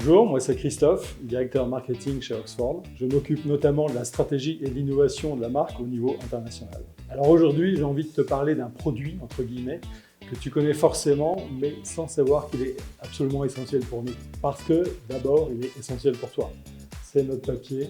Bonjour, moi c'est Christophe, directeur marketing chez Oxford. Je m'occupe notamment de la stratégie et de l'innovation de la marque au niveau international. Alors aujourd'hui, j'ai envie de te parler d'un produit, entre guillemets, que tu connais forcément, mais sans savoir qu'il est absolument essentiel pour nous. Parce que, d'abord, il est essentiel pour toi. C'est notre papier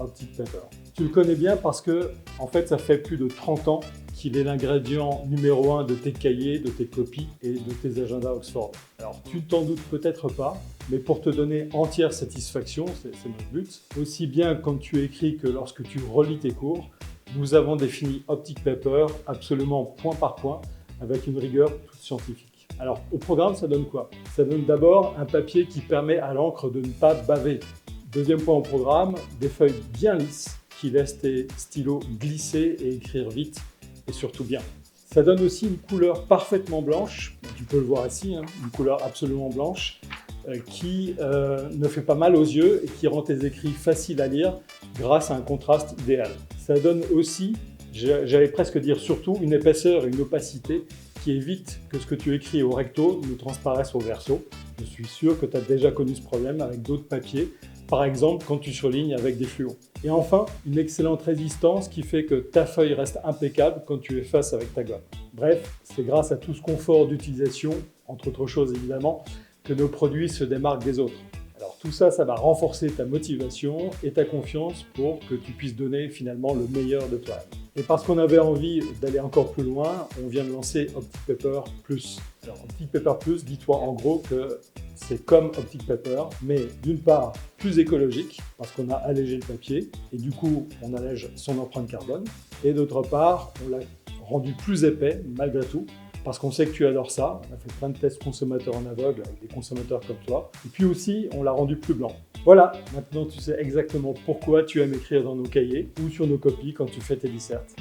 Optic Paper. Tu le connais bien parce que, en fait, ça fait plus de 30 ans qu'il est l'ingrédient numéro 1 de tes cahiers, de tes copies et de tes agendas Oxford. Alors, tu ne t'en doutes peut-être pas, mais pour te donner entière satisfaction, c'est notre but, aussi bien quand tu écris que lorsque tu relis tes cours, nous avons défini Optic Paper absolument point par point, avec une rigueur toute scientifique. Alors, au programme, ça donne quoi? Ça donne d'abord un papier qui permet à l'encre de ne pas baver. Deuxième point au programme, des feuilles bien lisses qui laissent tes stylos glisser et écrire vite et surtout bien. Ça donne aussi une couleur parfaitement blanche, tu peux le voir ici, une couleur absolument blanche qui ne fait pas mal aux yeux et qui rend tes écrits faciles à lire grâce à un contraste idéal. Ça donne aussi, j'allais presque dire surtout, une épaisseur et une opacité qui évite que ce que tu écris au recto ne transparaisse au verso. Je suis sûr que tu as déjà connu ce problème avec d'autres papiers, par exemple quand tu surlignes avec des fluos. Et enfin, une excellente résistance qui fait que ta feuille reste impeccable quand tu effaces avec ta gomme. Bref, c'est grâce à tout ce confort d'utilisation, entre autres choses évidemment, que nos produits se démarquent des autres. Alors tout ça, ça va renforcer ta motivation et ta confiance pour que tu puisses donner finalement le meilleur de toi-même. Et parce qu'on avait envie d'aller encore plus loin, on vient de lancer Optic Paper Plus. Alors Optic Paper Plus, dis-toi en gros que c'est comme Optic Paper, mais d'une part plus écologique, parce qu'on a allégé le papier, et du coup on allège son empreinte carbone, et d'autre part on l'a rendu plus épais malgré tout, parce qu'on sait que tu adores ça. On a fait plein de tests consommateurs en aveugle avec des consommateurs comme toi. Et puis aussi, on l'a rendu plus blanc. Voilà, maintenant tu sais exactement pourquoi tu aimes écrire dans nos cahiers ou sur nos copies quand tu fais tes dissertes.